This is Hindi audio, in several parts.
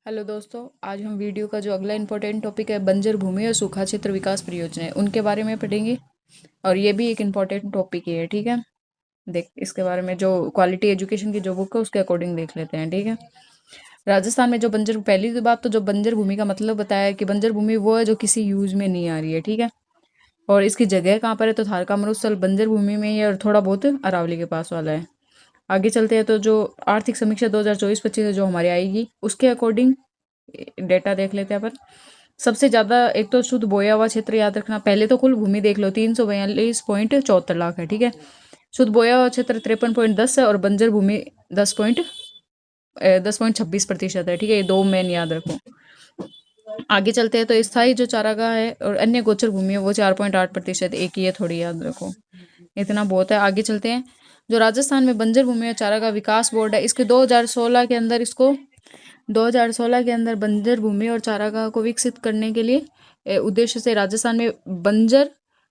हेलो दोस्तों, आज हम वीडियो का जो अगला इम्पोर्टेंट टॉपिक है बंजर भूमि और सूखा क्षेत्र विकास परियोजनाएं उनके बारे में पढ़ेंगे। और ये भी एक इम्पोर्टेंट टॉपिक ही है, ठीक है। देख इसके बारे में जो क्वालिटी एजुकेशन की जो बुक है उसके अकॉर्डिंग देख लेते हैं, ठीक है। राजस्थान में जो बंजर, पहली बात तो जो बंजर भूमि का मतलब बताया है कि बंजर भूमि वो है जो किसी यूज में नहीं आ रही है, ठीक है। और इसकी जगह कहाँ पर है तो थारका मरुस्थल बंजर भूमि में ही है और थोड़ा बहुत अरावली के पास वाला है। आगे चलते हैं तो जो आर्थिक समीक्षा 2024-25 है जो हमारी आएगी उसके अकॉर्डिंग डेटा देख लेते हैं अपन। सबसे ज्यादा एक तो शुद्ध बोया हुआ क्षेत्र याद रखना, पहले तो कुल भूमि देख लो 342.74 लाख है, ठीक है। शुद्ध बोया हुआ क्षेत्र 53.10 है और बंजर भूमि 10.26% है, ठीक है। ये दो मेन याद रखो। आगे चलते हैं तो स्थायी जो चारागाह है और अन्य गोचर भूमि है वो 4.8%, एक ही है, थोड़ी याद रखो। इतना बहुत है। आगे चलते हैं। जो राजस्थान में बंजर भूमि और चारागाह विकास बोर्ड है, इसके 2016 के अंदर इसको 2016 के अंदर बंजर भूमि और चारागाह को विकसित करने के लिए उद्देश्य से राजस्थान में बंजर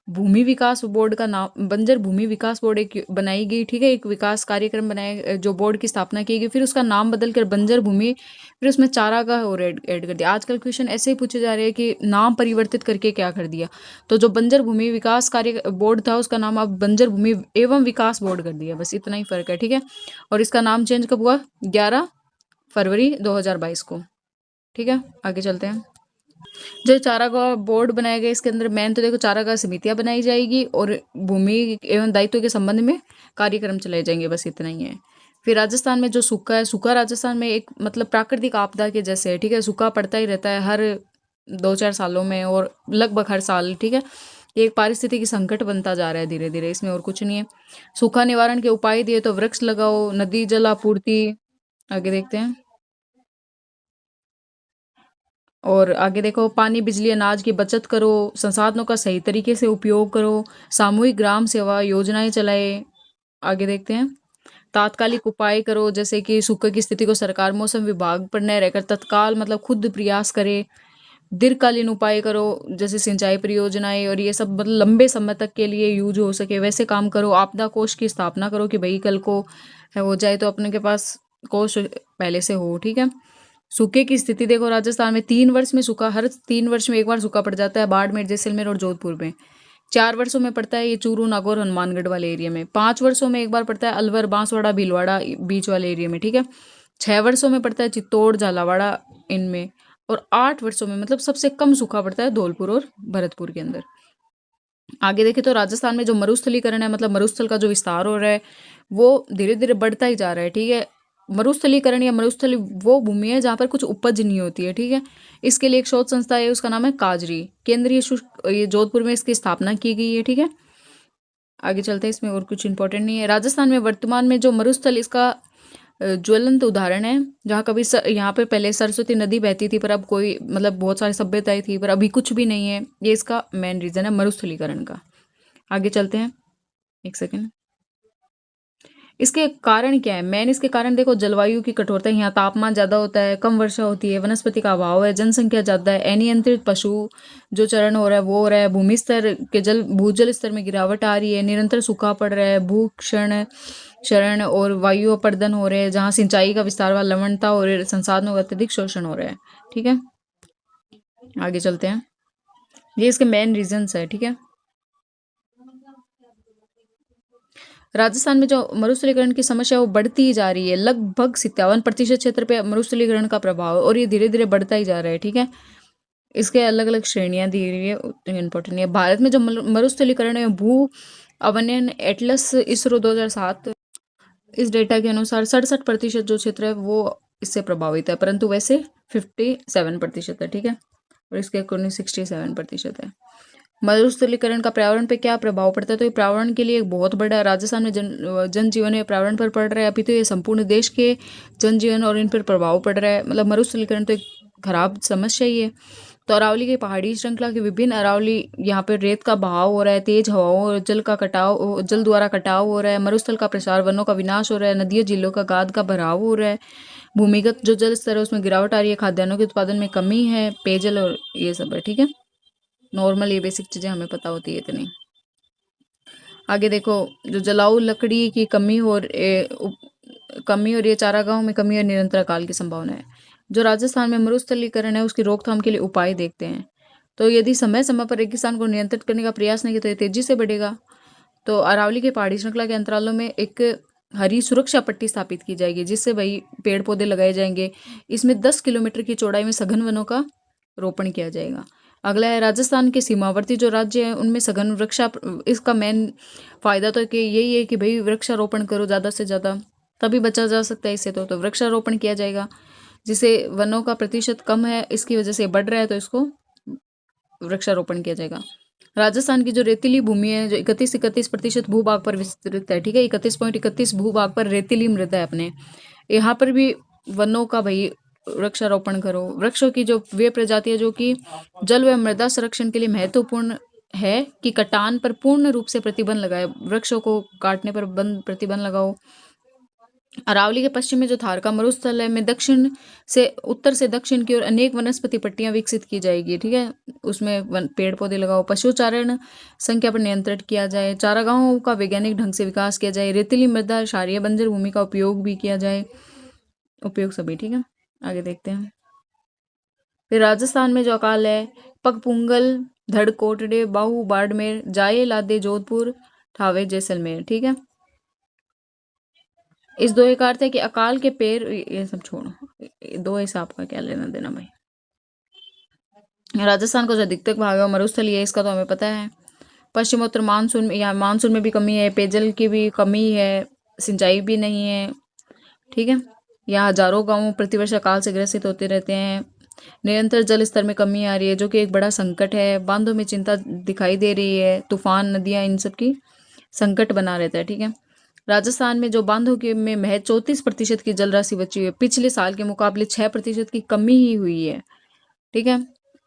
भूमि विकास बोर्ड का नाम, बंजर भूमि विकास बोर्ड एक बनाई गई, ठीक है। एक विकास कार्यक्रम बनाए, जो बोर्ड की स्थापना की गई, फिर उसका नाम बदल कर बंजर भूमि, फिर उसमें चारागाह और ऐड कर दिया। आजकल क्वेश्चन ऐसे ही पूछे जा रहे हैं कि नाम परिवर्तित करके क्या कर दिया। तो जो बंजर भूमि विकास कार्य बोर्ड था उसका नाम अब बंजर भूमि एवं विकास बोर्ड कर दिया, बस इतना ही फर्क है, ठीक है। और इसका नाम चेंज कब हुआ? 11 फरवरी 2022 को, ठीक है। आगे चलते हैं। जो चारागाह बोर्ड बनाया गया इसके अंदर मेन तो देखो चारागाह समितियां बनाई जाएगी और भूमि एवं दायित्व के संबंध में कार्यक्रम चलाए जाएंगे, बस इतना ही है। फिर राजस्थान में जो सूखा है, सूखा राजस्थान में एक मतलब प्राकृतिक आपदा के जैसे है, ठीक है। सूखा पड़ता ही रहता है हर 2-4 सालों में और लगभग हर साल, ठीक है। ये एक पारिस्थितिकी संकट बनता जा रहा है धीरे धीरे, इसमें और कुछ नहीं है। सूखा निवारण के उपाय दिए तो वृक्ष लगाओ, नदी जल आपूर्ति। आगे देखते हैं। और आगे देखो, पानी बिजली अनाज की बचत करो, संसाधनों का सही तरीके से उपयोग करो, सामूहिक ग्राम सेवा योजनाएं चलाए। आगे देखते हैं। तात्कालिक उपाय करो, जैसे कि सूखे की स्थिति को सरकार मौसम विभाग पर न रहकर तत्काल मतलब खुद प्रयास करे। दीर्घकालीन उपाय करो, जैसे सिंचाई परियोजनाएं और ये सब मतलब लंबे समय तक के लिए यूज हो सके वैसे काम करो। आपदा कोष की स्थापना करो कि भाई कल को हो जाए तो अपने के पास कोष पहले से हो, ठीक है। सूखे की स्थिति देखो, राजस्थान में 3 वर्ष में सूखा, हर 3 वर्ष में एक बार सूखा पड़ जाता है, बाड़मेर, जैसलमेर और जोधपुर में। 4 वर्षों में पड़ता है ये चूरू, नागौर, हनुमानगढ़ वाले एरिया में। 5 वर्षों में एक बार पड़ता है अलवर, बांसवाड़ा, भीलवाड़ा बीच वाले एरिया में, ठीक है। 6 वर्षों में पड़ता है चित्तौड़, झालावाड़ा इनमें। और 8 वर्षों में मतलब सबसे कम सूखा पड़ता है धौलपुर और भरतपुर के अंदर। आगे देखें तो राजस्थान में जो मरुस्थलीकरण है, मतलब मरुस्थल का जो विस्तार हो रहा है वो धीरे धीरे बढ़ता ही जा रहा है, ठीक है। मरुस्थलीकरण या मरुस्थली वो भूमि है जहाँ पर कुछ उपज नहीं होती है, ठीक है। इसके लिए एक शोध संस्था है, उसका नाम है काजरी केंद्रीय शुष्क, ये जोधपुर में इसकी स्थापना की गई है, ठीक है। आगे चलते हैं। इसमें और कुछ इंपॉर्टेंट नहीं है। राजस्थान में वर्तमान में जो मरुस्थल इसका ज्वलंत उदाहरण है, जहाँ कभी यहाँ पे पहले सरस्वती नदी बहती थी पर अब कोई मतलब बहुत सारी सभ्यताएं थी पर अभी कुछ भी नहीं है, ये इसका मेन रीजन है मरुस्थलीकरण का। आगे चलते हैं। एक सेकेंड। इसके कारण क्या है? मेन इसके कारण देखो, जलवायु की कठोरता, यहाँ तापमान ज्यादा होता है, कम वर्षा होती है, वनस्पति का अभाव है, जनसंख्या ज्यादा है, अनियंत्रित पशु जो चरण हो रहा है वो हो रहा है, भूमि स्तर के भूजल स्तर में गिरावट आ रही है, निरंतर सूखा पड़ रहा है, भू क्षरण क्षरण और वायु अपर्दन हो रहे हैं, जहाँ सिंचाई का विस्तार व लवणता और संसाधनों का अत्यधिक शोषण हो रहा है, ठीक है। आगे चलते हैं। ये इसके मेन रीजंस है, ठीक है। राजस्थान में जो मरुस्थलीकरण की समस्या है वो बढ़ती ही जा रही है, लगभग 57% क्षेत्र पे मरुस्थलीकरण का प्रभाव है और ये धीरे धीरे बढ़ता ही जा रहा है, ठीक है। इसके अलग अलग श्रेणियां दी गई है, उतनी इंपॉर्टेंट नहीं है। भारत में जो मरुस्थलीकरण है, भू अवनयन एटलस इसरो 2007, इस डेटा के अनुसार 67% जो क्षेत्र है वो इससे प्रभावित है, परंतु वैसे 57% है, ठीक है। और इसके अकॉर्डिंग 67% है। मरुस्थलीकरण का पर्यावरण पे क्या प्रभाव पड़ता है? तो ये पर्यावरण के लिए एक बहुत बड़ा, राजस्थान में जनजीवन या पर्यावरण पर पड़ रहा है, अभी तो ये संपूर्ण देश के जनजीवन और इन पर प्रभाव पड़ रहा है। मतलब मरुस्थलीकरण तो एक खराब समस्या ही है। तो अरावली की पहाड़ी श्रृंखला के विभिन्न अरावली, यहाँ पे रेत का बहाव हो रहा है, तेज हवाओं और जल द्वारा कटाव हो रहा है, मरुस्थल का प्रसार, वनों का विनाश हो रहा है, नदियों झीलों का गाद का भराव हो रहा है, भूमिगत जो जल स्तर है उसमें गिरावट आ रही है, खाद्यान्नों के उत्पादन में कमी है, पेयजल और ये सब है, ठीक है। नॉर्मल ये बेसिक चीजें हमें पता होती है इतनी। आगे देखो, जो जलाऊ लकड़ी की कमी हो रही है, चारागाहों में कमी और निरंतर अकाल की संभावना है। जो राजस्थान में मरुस्थलीकरण है उसकी रोकथाम के लिए उपाय देखते हैं। तो यदि समय समय पर रेगिस्तान को नियंत्रित करने का प्रयास नहीं किया तो ये तेजी से बढ़ेगा। तो अरावली के पहाड़ी श्रृंखला के अंतरालों में एक हरी सुरक्षा पट्टी स्थापित की जाएगी, जिससे भाई पेड़ पौधे लगाए जाएंगे। इसमें 10 किलोमीटर की चौड़ाई में सघन वनों का रोपण किया जाएगा। अगला है राजस्थान के सीमावर्ती जो राज्य हैं उनमें सघन वृक्षा, इसका मेन फायदा तो कि यही है कि भाई वृक्षारोपण करो ज़्यादा से ज़्यादा, तभी बचा जा सकता है इससे। तो वृक्षारोपण किया जाएगा, जिसे वनों का प्रतिशत कम है इसकी वजह से बढ़ रहा है, तो इसको वृक्षारोपण किया जाएगा। राजस्थान की जो रेतीली भूमि है जो 31% भूभाग पर विस्तृत है, ठीक है, 31.31 भूभाग पर रेतीली मृदा है अपने, यहाँ पर भी वनों का भाई वृक्षारोपण करो। वृक्षों की जो वे प्रजातियां जो कि जल व मृदा संरक्षण के लिए महत्वपूर्ण है कि कटान पर पूर्ण रूप से प्रतिबंध लगाए, वृक्षों को काटने पर प्रतिबंध लगाओ। अरावली के पश्चिम में जो थारका मरुस्थल है में दक्षिण से उत्तर से दक्षिण की ओर अनेक वनस्पति पट्टियां विकसित की जाएगी, ठीक है, उसमें पेड़ पौधे लगाओ। पशुचारण संख्या पर नियंत्रण किया जाए, चारागाहों का वैज्ञानिक ढंग से विकास किया जाए, रेतीली मृदा क्षारीय बंजर भूमि का उपयोग भी किया जाए, उपयोग सभी, ठीक है। आगे देखते हैं। फिर राजस्थान में जो अकाल है, पगपुंगल, धड़ कोटड़े, बाहू बाड़मेर, जाए लादे जोधपुर, ठावे जैसलमेर, ठीक है। इस दोहे का अर्थ है कि अकाल के पैर, ये सब छोड़ो, दोहे से आपका क्या लेना देना भाई। राजस्थान का जो अधिकतर भाग है मरुस्थलीय है, इसका तो हमें पता है। पश्चिमोत्तर मानसून में, यहाँ मानसून में भी कमी है, पेयजल की भी कमी है, सिंचाई भी नहीं है, ठीक है। यहाँ हजारों गांव प्रतिवर्ष अकाल से ग्रसित होते रहते हैं। निरंतर जल स्तर में कमी आ रही है जो कि एक बड़ा संकट है। बांधों में चिंता दिखाई दे रही है, तूफान, नदियां, इन सब की संकट बना रहता है, ठीक है। राजस्थान में जो बांधों के में महज 34% की जल राशि बची हुई है, पिछले साल के मुकाबले 6% की कमी ही हुई है, ठीक है।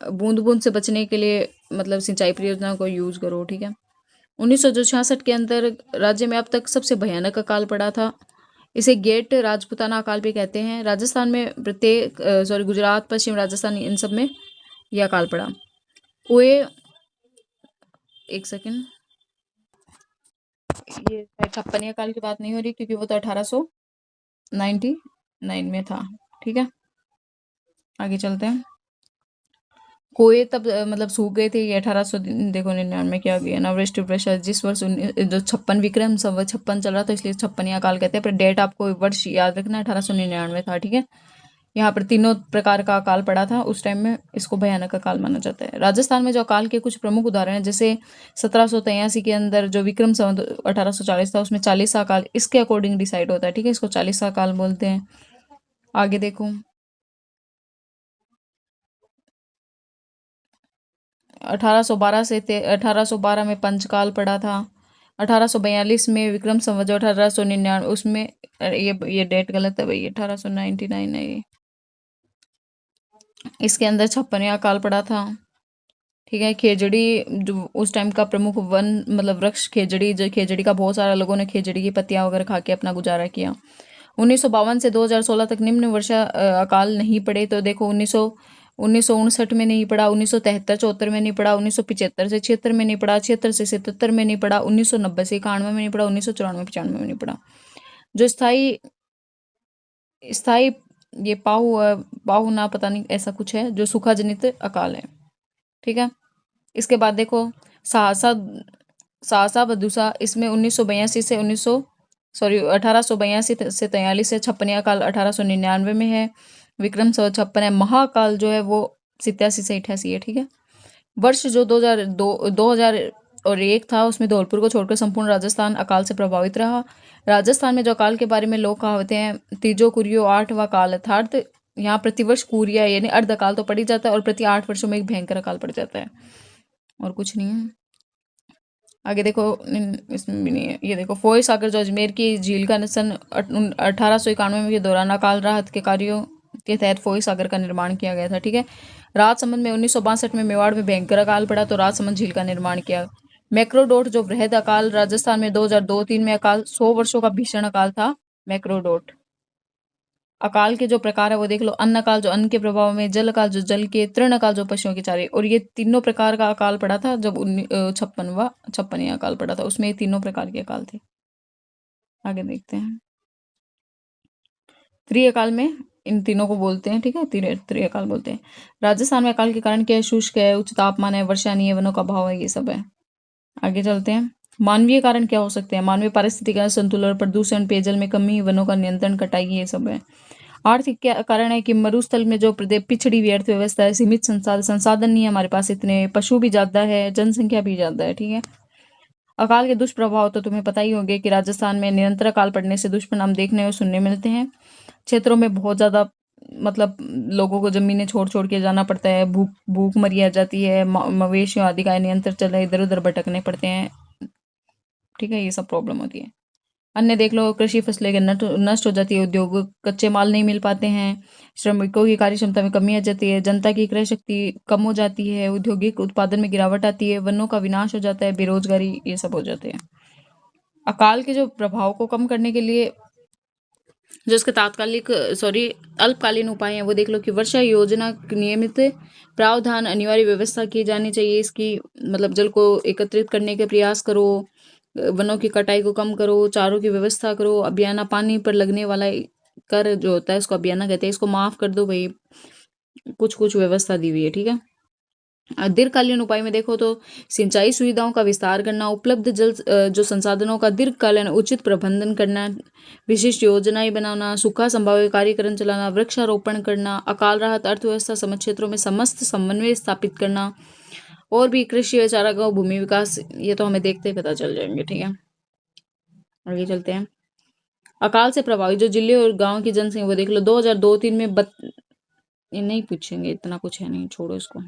बूंद बूंद से बचने के लिए मतलब सिंचाई परियोजना को यूज करो, ठीक है। 1966 के अंदर राज्य में अब तक सबसे भयानक अकाल पड़ा था, इसे गेट राजपुताना अकाल भी कहते हैं। राजस्थान में प्रत्येक गुजरात, पश्चिम राजस्थान, इन सब में यह अकाल पड़ा। कुए, एक सेकंड, ये 56 अकाल की बात नहीं हो रही क्योंकि वो तो 1899 में था, ठीक है। आगे चलते हैं। कुएं तब मतलब सूख गए थे, ये 1800 देखो 99 में क्या गया नवृष्टि वर्षा, जिस वर्ष जो 56 विक्रम संवत 56 चल रहा था, इसलिए 56 काल कहते हैं। पर डेट आपको वर्ष याद रखना, 1899 था, ठीक है। यहाँ पर तीनों प्रकार का अकाल पड़ा था उस टाइम में, इसको भयानक अकाल माना जाता है। राजस्थान में जो अकाल के कुछ प्रमुख उदाहरण हैं, जैसे 1783 के अंदर जो विक्रम संवत 1840 था, उसमें 40 अकाल इसके अकॉर्डिंग डिसाइड होता है, ठीक है, इसको 40 अकाल बोलते हैं। आगे देखो, 1812 में पंचकाल पड़ा था। 1842 में विक्रम संवत जो 1899 उसमें, ये डेट गलत है भाई, 1899 है ये, इसके अंदर 56वां काल पड़ा था, ठीक है। खेजड़ी जो उस टाइम का प्रमुख वन मतलब वृक्ष खेजड़ी, जो खेजड़ी का बहुत सारा लोगों ने खेजड़ी की पत्तियां वगैरह खा के अपना गुजारा किया। 1952 से 2016 तक निम्न वर्षा अकाल नहीं पड़े, तो देखो 1959 में नहीं पड़ा, 1973-74 में नहीं पड़ा, 1975 से 76 में नहीं पड़ा, 76 से 77 में नहीं पड़ा, 1990 से 91 में नहीं पड़ा, 1994-95 में नहीं पड़ा। जो स्थाई स्थाई ये पाहु ना पता नहीं ऐसा कुछ है, जो सूखा जनित अकाल है, ठीक है। इसके बाद देखो सहसा सहसा बदूसा, इसमें 1982 से 1882 से 43 से 56 काल 1899 में है। विक्रम संवत 56 है। महाकाल जो है वो 87 से 88 है, ठीक है। वर्ष जो 2001 था, उसमें धौलपुर को छोड़कर संपूर्ण राजस्थान अकाल से प्रभावित रहा। राजस्थान में जो अकाल के बारे में लोग कहावतें हैं, तीजो कुरियो 8वां काल, अर्थात यहाँ प्रतिवर्ष कुरिया यानी अर्ध अकाल तो पड़ ही जाता है और प्रति 8 वर्षों में एक भयंकर अकाल पड़ जाता है, और कुछ नहीं है। आगे देखो, इसमें भी नहीं है। ये देखो, फोय सागर जो अजमेर की झील का सन 1891 के दौरान अकाल राहत के कार्यों के तहत फोय सागर का निर्माण किया गया था, ठीक है। राजसमंद में 1962 में मेवाड़ में भयंकर अकाल पड़ा, तो राजसमंद झील का निर्माण किया। मैक्रोडोट जो वृहद अकाल राजस्थान में 2002-3 में अकाल 100 वर्षों का भीषण अकाल था, मैक्रोडोट। अकाल के जो प्रकार है वो देख लो, अन्न अकाल जो अन्न के प्रभाव में, जल अकाल जो जल के, तृण अकाल जो पशुओं के चारे, और ये तीनों प्रकार का अकाल पड़ा था जब 56वां अकाल पड़ा था, उसमें ये तीनों प्रकार के अकाल थे। आगे देखते हैं। त्रि अकाल में इन तीनों को बोलते हैं, ठीक है, त्रिअकाल बोलते हैं। राजस्थान में अकाल के कारण क्या है? शुष्क है, उच्च तापमान है, वर्षा नहीं है, वनों का अभाव है, ये सब है। आगे चलते हैं। मानवीय कारण क्या हो सकते हैं? मानवीय पारिस्थितिक संतुलन, प्रदूषण, पेयजल में कमी, वनों का नियंत्रण, कटाई, ये सब है। आर्थिक क्या कारण है कि मरुस्थल में जो प्रदेश पिछड़ी हुई अर्थव्यवस्था है, सीमित संसाधन नहीं है हमारे पास इतने, पशु भी ज्यादा है, जनसंख्या भी ज्यादा है, ठीक है। अकाल के दुष्प्रभाव तो तुम्हें पता ही होंगे कि राजस्थान में निरंतर अकाल पड़ने से दुष्परिणाम देखने और सुनने मिलते हैं। क्षेत्रों में बहुत ज्यादा मतलब लोगों को जमीनें छोड़ छोड़ के जाना पड़ता है, भूख भूख मरी आ जाती है, मवेशियों आदि का नियंत्रण चल रहा है, इधर उधर भटकने पड़ते हैं, ठीक है, ये सब प्रॉब्लम होती है। अन्य देख लो, कृषि फसलें के नष्ट हो जाती है, उद्योग कच्चे माल नहीं मिल पाते हैं, श्रमिकों की कार्य क्षमता में कमी आ जाती है, जनता की क्रय शक्ति कम हो जाती है, औद्योगिक उत्पादन में गिरावट आती है, वनों का विनाश हो जाता है, बेरोजगारी, ये सब हो जाते हैं। अकाल के जो प्रभाव को कम करने के लिए जो इसके तात्कालिक अल्पकालीन उपाय हैं वो देख लो कि वर्षा योजना नियमित प्रावधान अनिवार्य व्यवस्था की जानी चाहिए इसकी, मतलब जल को एकत्रित करने के प्रयास करो, वनों की कटाई को कम करो, चारों की व्यवस्था करो, अभियाना पानी पर लगने वाला कर जो होता है उसको अभियाना कहते हैं, इसको माफ कर दो भाई, कुछ कुछ व्यवस्था दी हुई है, ठीक है। दीर्घकालीन उपाय में देखो तो सिंचाई सुविधाओं का विस्तार करना, उपलब्ध जल जो संसाधनों का दीर्घकालीन उचित प्रबंधन करना, विशिष्ट योजनाएं बनाना, सूखा संभाव्य कार्यक्रम चलाना, वृक्षारोपण करना, अकाल राहत अर्थव्यवस्था समस्त क्षेत्रों में समस्त समन्वय स्थापित करना, और भी कृषि व चारागाह भूमि विकास, ये तो हमें देखते ही पता चल जाएंगे, ठीक है। आगे चलते हैं। अकाल से प्रभावित जो जिले और गांव की जनसंख्या वो देख लो, 2002-3 में ये नहीं पूछेंगे, इतना कुछ है नहीं, छोड़ो इसको।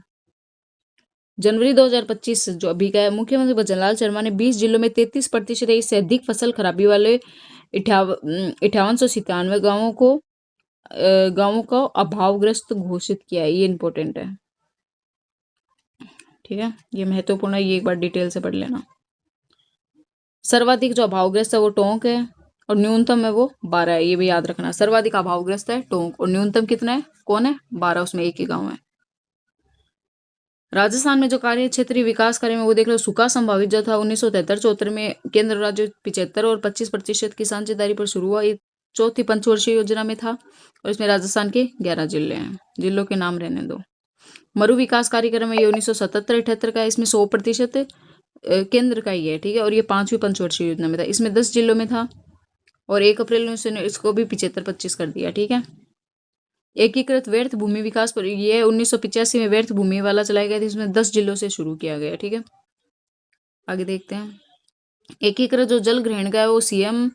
जनवरी 2025 जो अभी का है, मुख्यमंत्री भजनलाल शर्मा ने 20 जिलों में 33% से अधिक फसल खराबी वाले 5897 गांवों को अभावग्रस्त घोषित किया है, ये इंपॉर्टेंट है, ठीक है, ये महत्वपूर्ण है, ये एक बार डिटेल से पढ़ लेना। सर्वाधिक जो अभावग्रस्त है वो टोंक है, और न्यूनतम है वो 12 है, ये भी याद रखना। सर्वाधिक अभावग्रस्त है टोंक, और न्यूनतम कितना है, कौन है, 12, उसमें एक ही गांव है। राजस्थान में जो कार्य क्षेत्रीय विकास कार्य में वो देख लो, सूखा संभावित जो था 1973-74 में केंद्र राज्य 75 और 25% की साझेदारी पर शुरू हुआ, ये चौथी पंचवर्षीय योजना में था, और इसमें राजस्थान के 11 जिले हैं, जिलों के नाम रहने दो। मरु विकास कार्यक्रम है ये 1977-78 का है, इसमें 100% केंद्र का ही है, ठीक है, और ये 5वीं पंचवर्षीय योजना में था, इसमें 10 जिलों में था, और 1 अप्रैल में इसको भी 75-25 कर दिया, ठीक है। एकीकृत व्यर्थ भूमि विकास पर ये 1985 में व्यर्थ भूमि वाला चलाया गया था, इसमें 10 जिलों से शुरू किया गया, ठीक है। आगे देखते हैं। एकीकृत जो जल ग्रहण का है वो सीएम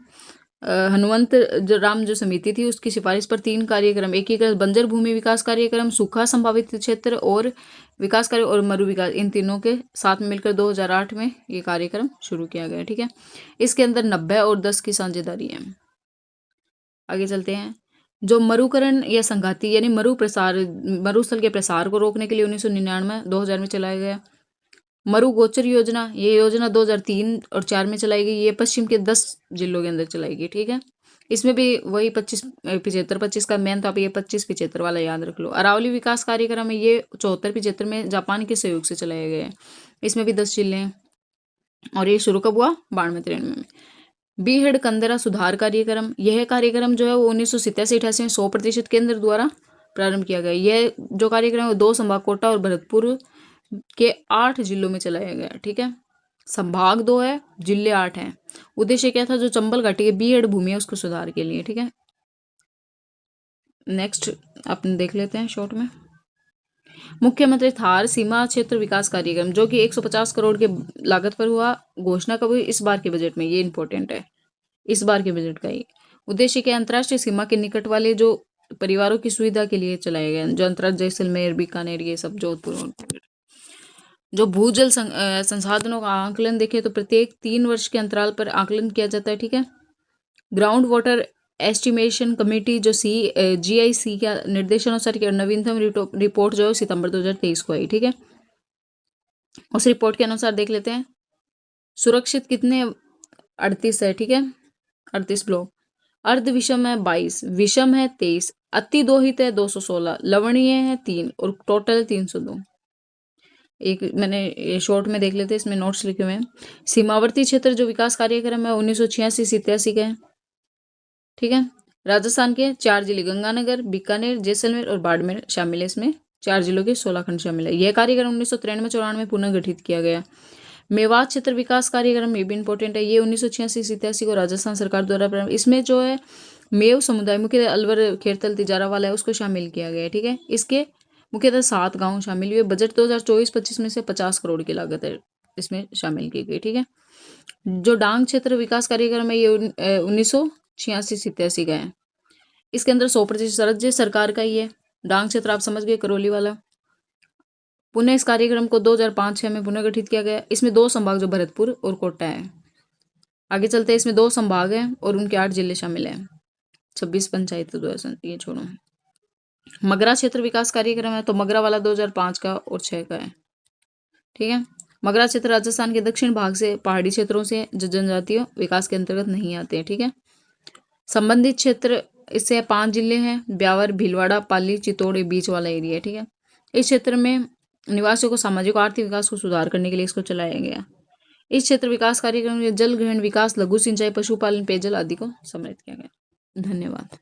हनुमंत जो राम जो समिति थी उसकी सिफारिश पर 3 कार्यक्रम, एकीकृत बंजर भूमि विकास कार्यक्रम, सूखा संभावित क्षेत्र और विकास कार्य, और मरु विकास, इन तीनों के साथ में मिलकर 2008 में ये कार्यक्रम शुरू किया गया, ठीक है। इसके अंदर 90 और 10 की साझेदारी है। आगे चलते हैं। जो मरुकरण या संघाती यानी मरुस्थल के प्रसार को रोकने के लिए 1999-2000 में चलाया गया। मरु गोचर योजना, ये योजना 2003 और 4 में चलाई गई, ये पश्चिम के 10 जिलों के अंदर चलाई गई, ठीक है। इसमें भी वही 25 का मेन, तो आप ये 25-75 वाला याद रख लो। अरावली विकास कार्यक्रम है ये 74-75 में जापान के सहयोग से चलाया गया है, इसमें भी 10 जिले हैं, और ये शुरू कब हुआ, 92-93 में। बीहड़ कंदरा सुधार कार्यक्रम, यह कार्यक्रम जो है वो 1987-88 में 100% केंद्र द्वारा प्रारंभ किया गया। यह जो कार्यक्रम है वो 2 संभाग कोटा और भरतपुर के 8 जिलों में चलाया गया, ठीक है। संभाग 2 है, जिले 8 हैं। उद्देश्य क्या था, जो चंबल घाटी की बीहड़ भूमि है उसको सुधार के लिए, ठीक है। नेक्स्ट अपन देख लेते हैं शॉर्ट में। मुख्यमंत्री थार सीमा क्षेत्र विकास कार्यक्रम जो कि 150 करोड़ के लागत पर हुआ, घोषणा कब हुई, इस बार के बजट में, ये इंपॉर्टेंट है, इस बार के बजट का ही उद्देश्य क्या, अंतर्राष्ट्रीय सीमा के निकट वाले जो परिवारों की सुविधा के लिए चलाया गया, जो अंतर्राष्ट्रीय जैसलमेर, बीकानेर, ये सब, जोधपुर। जो भूजल संसाधनों का आकलन देखें तो प्रत्येक 3 वर्ष के अंतराल पर आकलन किया जाता है, ठीक है। ग्राउंड वाटर एस्टिमेशन कमेटी जो GIC का निर्देशानुसार की नवीनतम रिपोर्ट जो है सितंबर 2023 को आई, ठीक है। उस रिपोर्ट के अनुसार देख लेते हैं। सुरक्षित कितने, 38 है, ठीक है, 38 ब्लॉक। अर्ध विषम है 22, विषम है 23, अति दोहित है 216, लवणीय है 3, और टोटल 302। एक मैंने शॉर्ट में देख लेते हैं, इसमें नोट्स लिखे हुए हैं। सीमावर्ती क्षेत्र जो विकास कार्यक्रम है 1986-87 का है, ठीक है। राजस्थान के 4 जिले गंगानगर, बीकानेर, जैसलमेर और बाड़मेर शामिल है इसमें। 4 जिलों के 16 खंड शामिल है। यह कार्यक्रम 1993-94 में पुनः गठित किया गया। मेवात क्षेत्र विकास कार्यक्रम ये भी इंपॉर्टेंट है। ये 1986-87 को राजस्थान सरकार द्वारा प्रारंभ, इसमें जो है मेव समुदाय मुख्यतः अलवर, खेरतल, तिजारा वाला है, उसको शामिल किया गया है। ठीक है, इसके मुख्यतः 7 गांव शामिल हुए। बजट 2024-25 में से 50 करोड़ की लागत है इसमें शामिल की गई। ठीक है, जो डांग क्षेत्र विकास कार्यक्रम है ये 1986-87 का है। इसके अंदर 100% राज्य सरकार का ही है। डांग क्षेत्र आप समझ गए, करौली वाला। पुनः इस कार्यक्रम को 2005-06 में पुनः गठित किया गया। इसमें 2 संभाग जो भरतपुर और कोटा है। आगे चलते हैं, इसमें 2 संभाग हैं और उनके 8 जिले शामिल हैं। 26 पंचायत ये छोड़ो। मगरा क्षेत्र विकास कार्यक्रम है तो मगरा वाला 2005 का और 6 का है। ठीक है, मगरा क्षेत्र राजस्थान के दक्षिण भाग से पहाड़ी क्षेत्रों से जो जनजातीय विकास के अंतर्गत नहीं आते हैं। ठीक है, संबंधित क्षेत्र इससे 5 जिले हैं, ब्यावर, भीलवाड़ा, पाली, चित्तौड़, बीच वाला एरिया है। ठीक है, इस क्षेत्र में निवासियों को सामाजिक और आर्थिक विकास को सुधार करने के लिए इसको चलाया गया। इस क्षेत्र विकास कार्यक्रम में जल ग्रहण विकास, लघु सिंचाई, पशुपालन, पेयजल आदि को सम्मिलित किया गया। धन्यवाद।